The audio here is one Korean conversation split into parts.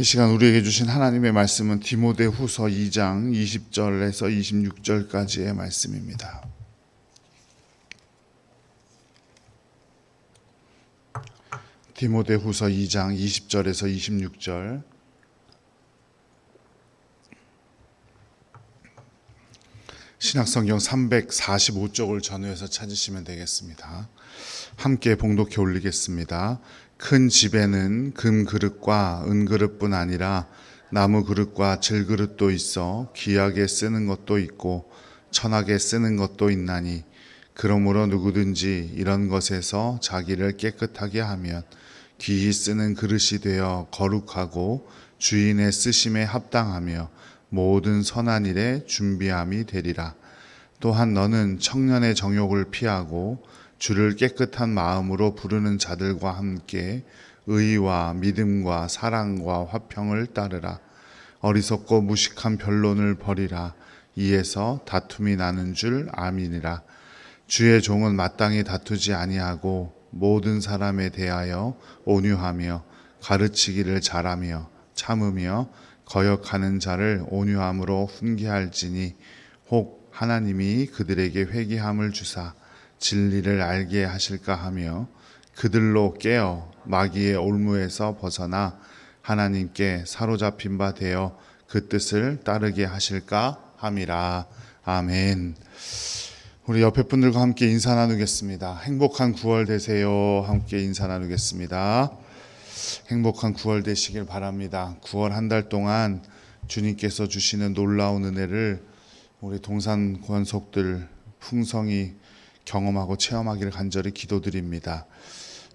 이 시간 우리에게 주신 하나님의 말씀은 디모데후서 2장 20절에서 26절까지의 말씀입니다. 디모데후서 2장 20절에서 26절. 신약성경 345쪽을 전후해서 찾으시면 되겠습니다. 함께 봉독해 올리겠습니다. 큰 집에는 금그릇과 은그릇뿐 아니라 나무 그릇과 질그릇도 있어 귀하게 쓰는 것도 있고 천하게 쓰는 것도 있나니 그러므로 누구든지 이런 것에서 자기를 깨끗하게 하면 귀히 쓰는 그릇이 되어 거룩하고 주인의 쓰심에 합당하며 모든 선한 일에 준비함이 되리라. 또한 너는 청년의 정욕을 피하고 주를 깨끗한 마음으로 부르는 자들과 함께 의와 믿음과 사랑과 화평을 따르라. 어리석고 무식한 변론을 버리라. 이에서 다툼이 나는 줄 아미니라. 주의 종은 마땅히 다투지 아니하고 모든 사람에 대하여 온유하며 가르치기를 잘하며 참으며 거역하는 자를 온유함으로 훈계할지니 혹 하나님이 그들에게 회개함을 주사 진리를 알게 하실까 하며 그들로 깨어 마귀의 올무에서 벗어나 하나님께 사로잡힌 바 되어 그 뜻을 따르게 하실까 함이라. 아멘. 우리 옆에 분들과 함께 인사 나누겠습니다. 행복한 9월 되세요. 함께 인사 나누겠습니다. 행복한 9월 되시길 바랍니다. 9월 한 달 동안 주님께서 주시는 놀라운 은혜를 우리 동산 권속들 풍성히 경험하고 체험하기를 간절히 기도드립니다.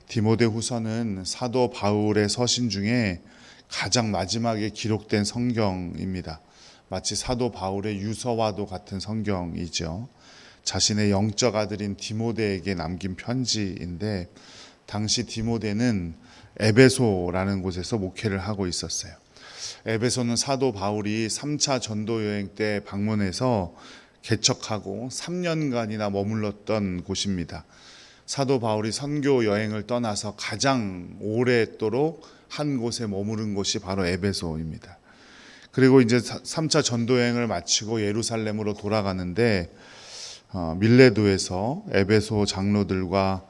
디모데후서는 사도 바울의 서신 중에 가장 마지막에 기록된 성경입니다. 마치 사도 바울의 유서와도 같은 성경이죠. 자신의 영적 아들인 디모데에게 남긴 편지인데 당시 디모데는 에베소라는 곳에서 목회를 하고 있었어요. 에베소는 사도 바울이 3차 전도 여행 때 방문해서 개척하고 3년간이나 머물렀던 곳입니다. 사도 바울이 선교 여행을 떠나서 가장 오랫도록 한 곳에 머무른 곳이 바로 에베소입니다. 그리고 이제 3차 전도 여행을 마치고 예루살렘으로 돌아가는데 밀레도에서 에베소 장로들과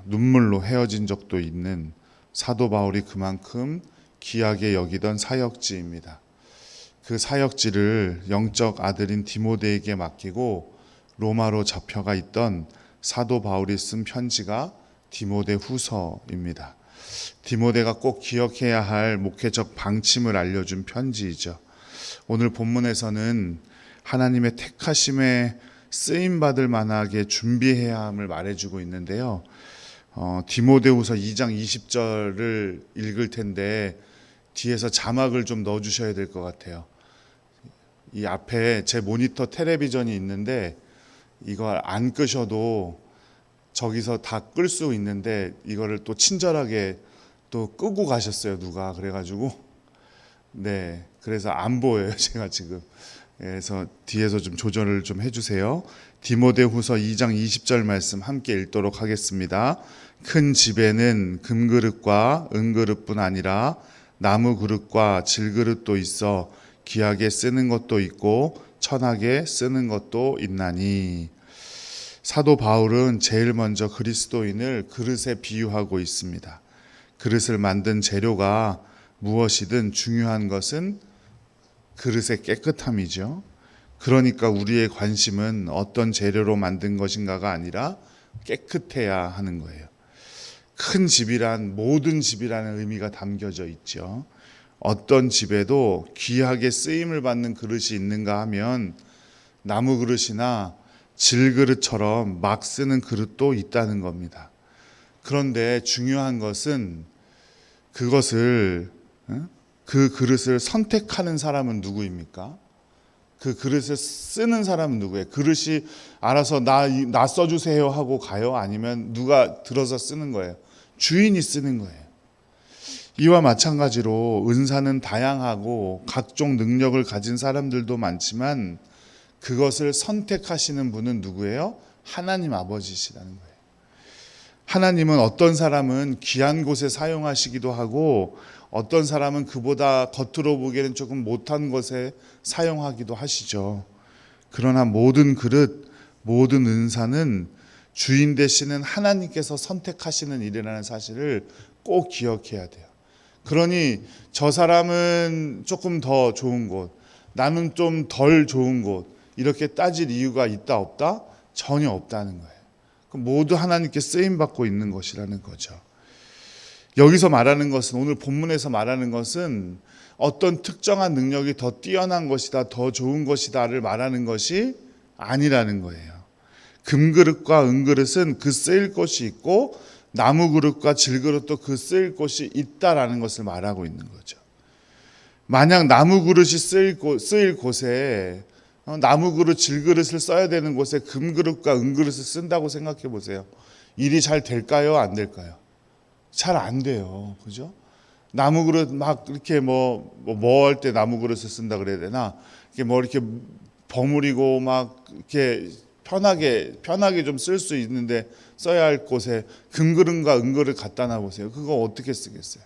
눈물로 헤어진 적도 있는 사도 바울이 그만큼 귀하게 여기던 사역지입니다. 그 사역지를 영적 아들인 디모데에게 맡기고 로마로 잡혀가 있던 사도 바울이 쓴 편지가 디모데 후서입니다. 디모데가 꼭 기억해야 할 목회적 방침을 알려준 편지이죠. 오늘 본문에서는 하나님의 택하심에 쓰임받을 만하게 준비해야 함을 말해주고 있는데요. 디모데후서 2장 20절을 읽을 텐데 뒤에서 자막을 좀 넣어주셔야 될 것 같아요. 이 앞에 제 모니터 텔레비전이 있는데 이걸 안 끄셔도 저기서 다 끌 수 있는데 이거를 또 친절하게 또 끄고 가셨어요, 누가. 그래가지고 네, 그래서 안 보여요, 제가 지금. 그래서 뒤에서 좀 조절을 좀 해주세요. 디모데후서 2장 20절 말씀 함께 읽도록 하겠습니다. 큰 집에는 금그릇과 은그릇뿐 아니라 나무 그릇과 질그릇도 있어 귀하게 쓰는 것도 있고 천하게 쓰는 것도 있나니. 사도 바울은 제일 먼저 그리스도인을 그릇에 비유하고 있습니다. 그릇을 만든 재료가 무엇이든 중요한 것은 그릇의 깨끗함이죠. 그러니까 우리의 관심은 어떤 재료로 만든 것인가가 아니라 깨끗해야 하는 거예요. 큰 집이란 모든 집이라는 의미가 담겨져 있죠. 어떤 집에도 귀하게 쓰임을 받는 그릇이 있는가 하면 나무 그릇이나 질그릇처럼 막 쓰는 그릇도 있다는 겁니다. 그런데 중요한 것은 그 그릇을 선택하는 사람은 누구입니까? 그 그릇을 쓰는 사람은 누구예요? 그릇이 알아서 나 써주세요 하고 가요? 아니면 누가 들어서 쓰는 거예요? 주인이 쓰는 거예요. 이와 마찬가지로 은사는 다양하고 각종 능력을 가진 사람들도 많지만 그것을 선택하시는 분은 누구예요? 하나님 아버지시라는 거예요. 하나님은 어떤 사람은 귀한 곳에 사용하시기도 하고 어떤 사람은 그보다 겉으로 보기에는 조금 못한 것에 사용하기도 하시죠. 그러나 모든 그릇, 모든 은사는 주인 되시는 하나님께서 선택하시는 일이라는 사실을 꼭 기억해야 돼요. 그러니 저 사람은 조금 더 좋은 곳, 나는 좀 덜 좋은 곳, 이렇게 따질 이유가 있다 없다? 전혀 없다는 거예요. 모두 하나님께 쓰임받고 있는 것이라는 거죠. 여기서 말하는 것은, 오늘 본문에서 말하는 것은 어떤 특정한 능력이 더 뛰어난 것이다, 더 좋은 것이다를 말하는 것이 아니라는 거예요. 금그릇과 은그릇은 그 쓰일 곳이 있고 나무그릇과 질그릇도 그 쓰일 곳이 있다라는 것을 말하고 있는 거죠. 만약 나무그릇이 쓰일 곳에 나무그릇, 질그릇을 써야 되는 곳에 금그릇과 은그릇을 쓴다고 생각해 보세요. 일이 잘 될까요? 안 될까요? 잘 안 돼요. 그죠? 나무 그릇 막 이렇게 뭐 할 때 나무 그릇을 쓴다 그래야 되나? 이렇게 뭐 이렇게 버무리고 막 이렇게 편하게 좀 쓸 수 있는데 써야 할 곳에 금그릇과 은그릇 갖다 놔 보세요. 그거 어떻게 쓰겠어요?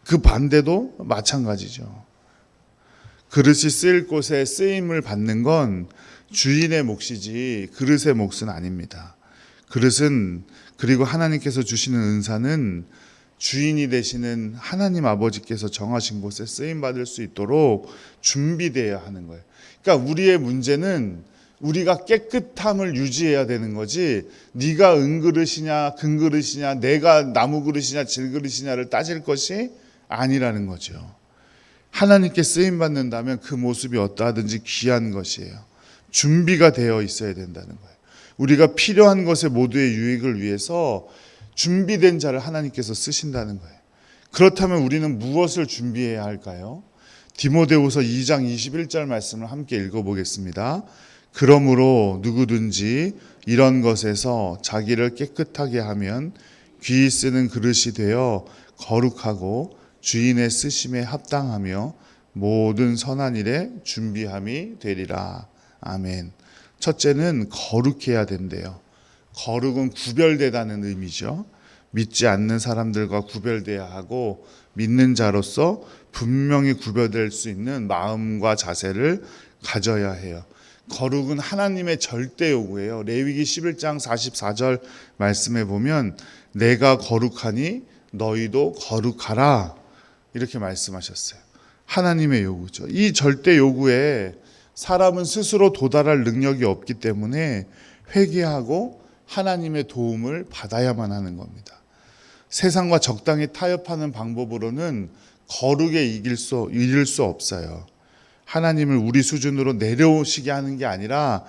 그 반대도 마찬가지죠. 그릇이 쓰일 곳에 쓰임을 받는 건 주인의 몫이지 그릇의 몫은 아닙니다. 그릇은, 그리고 하나님께서 주시는 은사는 주인이 되시는 하나님 아버지께서 정하신 곳에 쓰임받을 수 있도록 준비되어야 하는 거예요. 그러니까 우리의 문제는 우리가 깨끗함을 유지해야 되는 거지, 네가 은그릇이냐 금그릇이냐 내가 나무그릇이냐 질그릇이냐를 따질 것이 아니라는 거죠. 하나님께 쓰임받는다면 그 모습이 어떠하든지 귀한 것이에요. 준비가 되어 있어야 된다는 거예요. 우리가 필요한 것의 모두의 유익을 위해서 준비된 자를 하나님께서 쓰신다는 거예요. 그렇다면 우리는 무엇을 준비해야 할까요? 디모데후서 2장 21절 말씀을 함께 읽어보겠습니다. 그러므로 누구든지 이런 것에서 자기를 깨끗하게 하면 귀히 쓰는 그릇이 되어 거룩하고 주인의 쓰심에 합당하며 모든 선한 일에 준비함이 되리라. 아멘. 첫째는 거룩해야 된대요. 거룩은 구별되다는 의미죠. 믿지 않는 사람들과 구별돼야 하고 믿는 자로서 분명히 구별될 수 있는 마음과 자세를 가져야 해요. 거룩은 하나님의 절대 요구예요. 레위기 11장 44절 말씀에 보면 내가 거룩하니 너희도 거룩하라, 이렇게 말씀하셨어요. 하나님의 요구죠. 이 절대 요구에 사람은 스스로 도달할 능력이 없기 때문에 회개하고 하나님의 도움을 받아야만 하는 겁니다. 세상과 적당히 타협하는 방법으로는 거룩에 이를 수 없어요. 하나님을 우리 수준으로 내려오시게 하는 게 아니라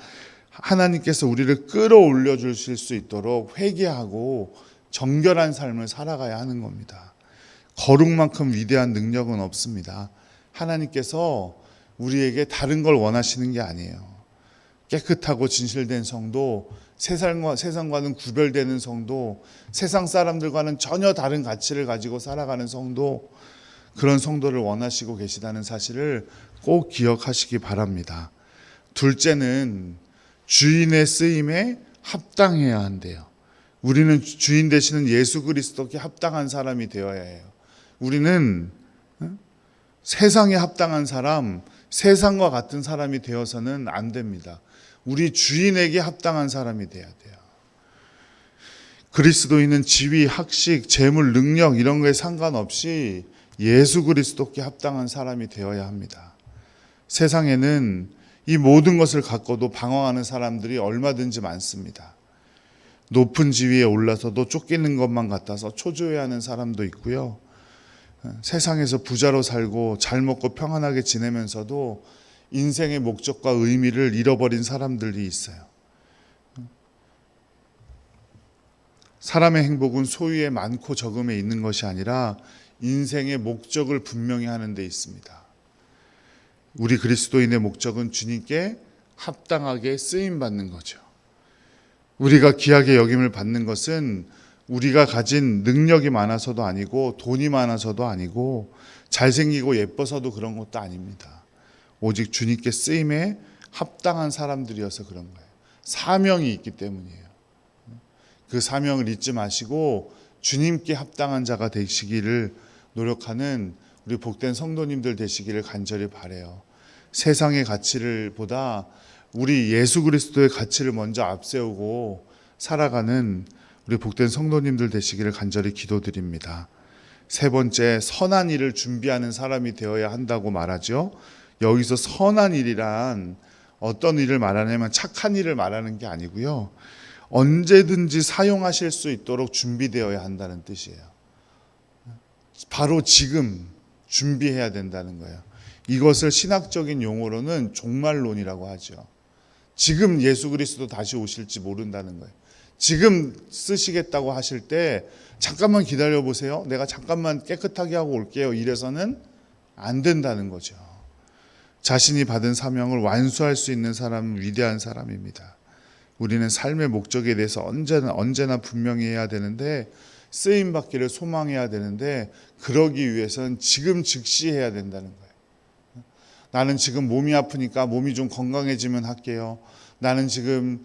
하나님께서 우리를 끌어올려 주실 수 있도록 회개하고 정결한 삶을 살아가야 하는 겁니다. 거룩만큼 위대한 능력은 없습니다. 하나님께서 우리에게 다른 걸 원하시는 게 아니에요. 깨끗하고 진실된 성도, 세상과는 구별되는 성도, 세상 사람들과는 전혀 다른 가치를 가지고 살아가는 성도, 그런 성도를 원하시고 계시다는 사실을 꼭 기억하시기 바랍니다. 둘째는 주인의 쓰임에 합당해야 한대요. 우리는 주인 되시는 예수 그리스도께 합당한 사람이 되어야 해요. 우리는 세상에 합당한 사람, 세상과 같은 사람이 되어서는 안 됩니다. 우리 주인에게 합당한 사람이 돼야 돼요. 그리스도인은 지위, 학식, 재물, 능력 이런 거에 상관없이 예수 그리스도께 합당한 사람이 되어야 합니다. 세상에는 이 모든 것을 갖고도 방황하는 사람들이 얼마든지 많습니다. 높은 지위에 올라서도 쫓기는 것만 같아서 초조해하는 사람도 있고요. 세상에서 부자로 살고 잘 먹고 평안하게 지내면서도 인생의 목적과 의미를 잃어버린 사람들이 있어요. 사람의 행복은 소유에 많고 적음에 있는 것이 아니라 인생의 목적을 분명히 하는 데 있습니다. 우리 그리스도인의 목적은 주님께 합당하게 쓰임받는 거죠. 우리가 귀하게 여김을 받는 것은 우리가 가진 능력이 많아서도 아니고 돈이 많아서도 아니고 잘생기고 예뻐서도 그런 것도 아닙니다. 오직 주님께 쓰임에 합당한 사람들이어서 그런 거예요. 사명이 있기 때문이에요. 그 사명을 잊지 마시고 주님께 합당한 자가 되시기를 노력하는 우리 복된 성도님들 되시기를 간절히 바라요. 세상의 가치를 보다 우리 예수 그리스도의 가치를 먼저 앞세우고 살아가는 우리 복된 성도님들 되시기를 간절히 기도드립니다. 세 번째, 선한 일을 준비하는 사람이 되어야 한다고 말하죠. 여기서 선한 일이란 어떤 일을 말하냐면 착한 일을 말하는 게 아니고요. 언제든지 사용하실 수 있도록 준비되어야 한다는 뜻이에요. 바로 지금 준비해야 된다는 거예요. 이것을 신학적인 용어로는 종말론이라고 하죠. 지금 예수 그리스도 다시 오실지 모른다는 거예요. 지금 쓰시겠다고 하실 때 잠깐만 기다려 보세요. 내가 잠깐만 깨끗하게 하고 올게요. 이래서는 안 된다는 거죠. 자신이 받은 사명을 완수할 수 있는 사람은 위대한 사람입니다. 우리는 삶의 목적에 대해서 언제나 분명히 해야 되는데, 쓰임 받기를 소망해야 되는데, 그러기 위해서는 지금 즉시 해야 된다는 거예요. 나는 지금 몸이 아프니까 몸이 좀 건강해지면 할게요. 나는 지금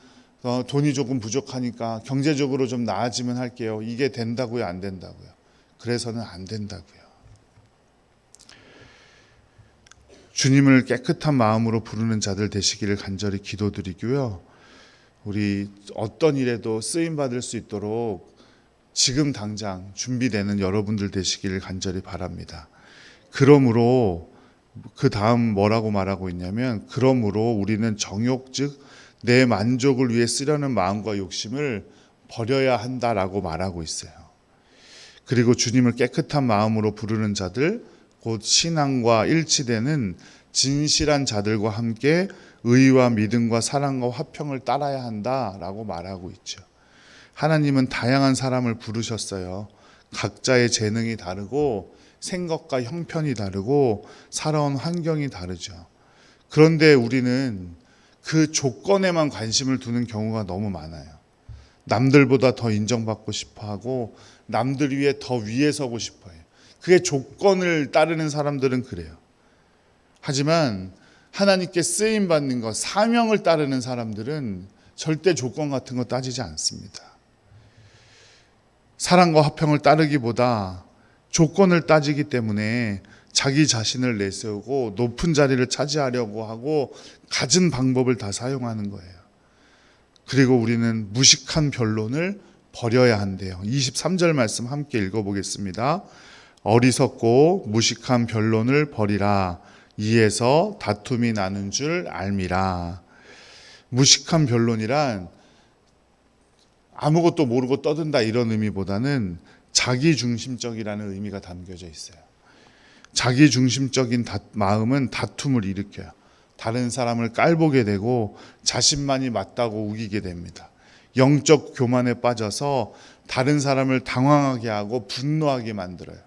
돈이 조금 부족하니까 경제적으로 좀 나아지면 할게요. 이게 된다고요, 안 된다고요? 그래서는 안 된다고요. 주님을 깨끗한 마음으로 부르는 자들 되시기를 간절히 기도드리고요. 우리 어떤 일에도 쓰임 받을 수 있도록 지금 당장 준비되는 여러분들 되시기를 간절히 바랍니다. 그러므로 그 다음 뭐라고 말하고 있냐면, 그러므로 우리는 정욕 즉 내 만족을 위해 쓰려는 마음과 욕심을 버려야 한다라고 말하고 있어요. 그리고 주님을 깨끗한 마음으로 부르는 자들, 곧 신앙과 일치되는 진실한 자들과 함께 의와 믿음과 사랑과 화평을 따라야 한다라고 말하고 있죠. 하나님은 다양한 사람을 부르셨어요. 각자의 재능이 다르고 생각과 형편이 다르고 살아온 환경이 다르죠. 그런데 우리는 그 조건에만 관심을 두는 경우가 너무 많아요. 남들보다 더 인정받고 싶어하고 남들 위해 더 위에 서고 싶어해요. 그게 조건을 따르는 사람들은 그래요. 하지만 하나님께 쓰임받는 것, 사명을 따르는 사람들은 절대 조건 같은 거 따지지 않습니다. 사랑과 화평을 따르기보다 조건을 따지기 때문에 자기 자신을 내세우고 높은 자리를 차지하려고 하고 갖은 방법을 다 사용하는 거예요. 그리고 우리는 무식한 변론을 버려야 한대요. 23절 말씀 함께 읽어보겠습니다. 어리석고 무식한 변론을 버리라. 이에서 다툼이 나는 줄 알미라. 무식한 변론이란 아무것도 모르고 떠든다 이런 의미보다는 자기중심적이라는 의미가 담겨져 있어요. 자기중심적인 마음은 다툼을 일으켜요. 다른 사람을 깔보게 되고 자신만이 맞다고 우기게 됩니다. 영적 교만에 빠져서 다른 사람을 당황하게 하고 분노하게 만들어요.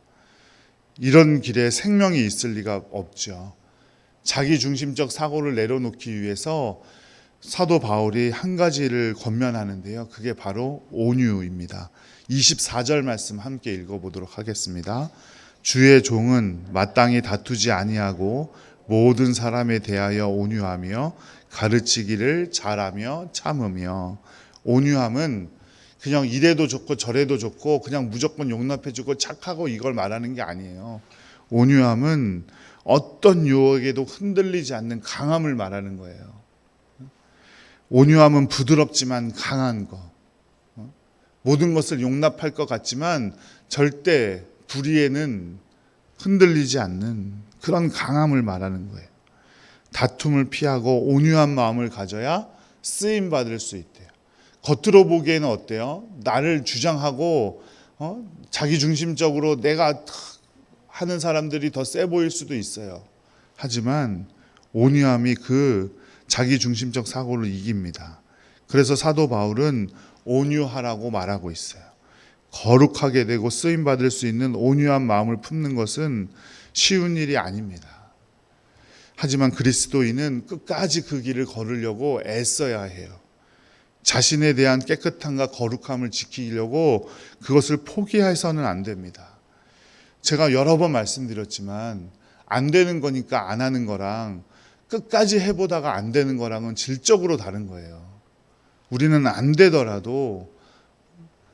이런 길에 생명이 있을 리가 없죠. 자기중심적 사고를 내려놓기 위해서 사도 바울이 한 가지를 권면하는데요. 그게 바로 온유입니다. 24절 말씀 함께 읽어보도록 하겠습니다. 주의 종은 마땅히 다투지 아니하고 모든 사람에 대하여 온유하며 가르치기를 잘하며 참으며. 온유함은 그냥 이래도 좋고 저래도 좋고 그냥 무조건 용납해주고 착하고 이걸 말하는 게 아니에요. 온유함은 어떤 유혹에도 흔들리지 않는 강함을 말하는 거예요. 온유함은 부드럽지만 강한 거. 모든 것을 용납할 것 같지만 절대 불의에는 흔들리지 않는 그런 강함을 말하는 거예요. 다툼을 피하고 온유한 마음을 가져야 쓰임받을 수 있대요. 겉으로 보기에는 어때요? 나를 주장하고 자기중심적으로 내가 하는 사람들이 더 세 보일 수도 있어요. 하지만 온유함이 그 자기중심적 사고를 이깁니다. 그래서 사도 바울은 온유하라고 말하고 있어요. 거룩하게 되고 쓰임받을 수 있는 온유한 마음을 품는 것은 쉬운 일이 아닙니다. 하지만 그리스도인은 끝까지 그 길을 걸으려고 애써야 해요. 자신에 대한 깨끗함과 거룩함을 지키려고 그것을 포기해서는 안 됩니다. 제가 여러 번 말씀드렸지만 안 되는 거니까 안 하는 거랑 끝까지 해보다가 안 되는 거랑은 질적으로 다른 거예요. 우리는 안 되더라도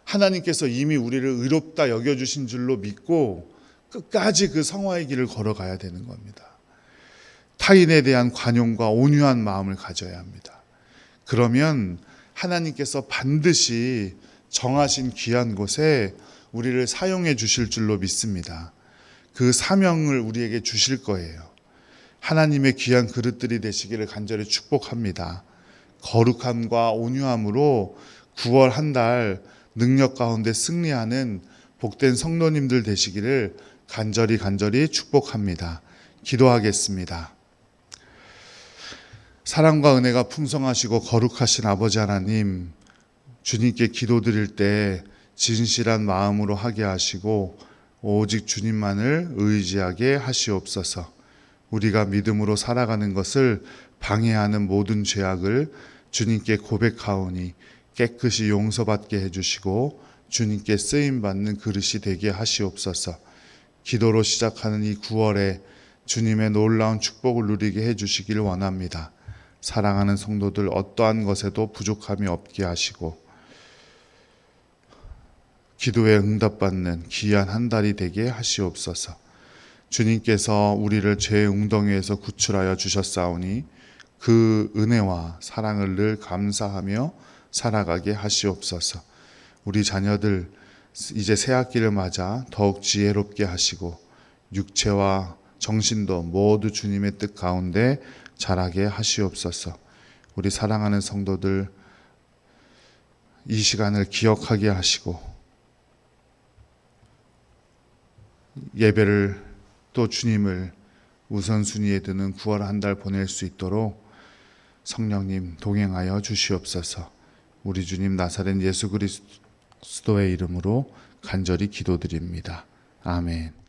하나님께서 이미 우리를 의롭다 여겨주신 줄로 믿고 끝까지 그 성화의 길을 걸어가야 되는 겁니다. 타인에 대한 관용과 온유한 마음을 가져야 합니다. 그러면 하나님께서 반드시 정하신 귀한 곳에 우리를 사용해 주실 줄로 믿습니다. 그 사명을 우리에게 주실 거예요. 하나님의 귀한 그릇들이 되시기를 간절히 축복합니다. 거룩함과 온유함으로 9월 한 달 능력 가운데 승리하는 복된 성도님들 되시기를 간절히 축복합니다. 기도하겠습니다. 사랑과 은혜가 풍성하시고 거룩하신 아버지 하나님, 주님께 기도드릴 때 진실한 마음으로 하게 하시고 오직 주님만을 의지하게 하시옵소서. 우리가 믿음으로 살아가는 것을 방해하는 모든 죄악을 주님께 고백하오니 깨끗이 용서받게 해주시고 주님께 쓰임받는 그릇이 되게 하시옵소서. 기도로 시작하는 이 9월에 주님의 놀라운 축복을 누리게 해주시길 원합니다. 사랑하는 성도들 어떠한 것에도 부족함이 없게 하시고 기도에 응답받는 귀한 한 달이 되게 하시옵소서. 주님께서 우리를 죄의 웅덩이에서 구출하여 주셨사오니 그 은혜와 사랑을 늘 감사하며 살아가게 하시옵소서. 우리 자녀들 이제 새 학기를 맞아 더욱 지혜롭게 하시고 육체와 정신도 모두 주님의 뜻 가운데 자라게 하시옵소서. 우리 사랑하는 성도들 이 시간을 기억하게 하시고 예배를 또 주님을 우선순위에 두는 9월 한 달 보낼 수 있도록 성령님 동행하여 주시옵소서. 우리 주님 나사렛 예수 그리스도의 이름으로 간절히 기도드립니다. 아멘.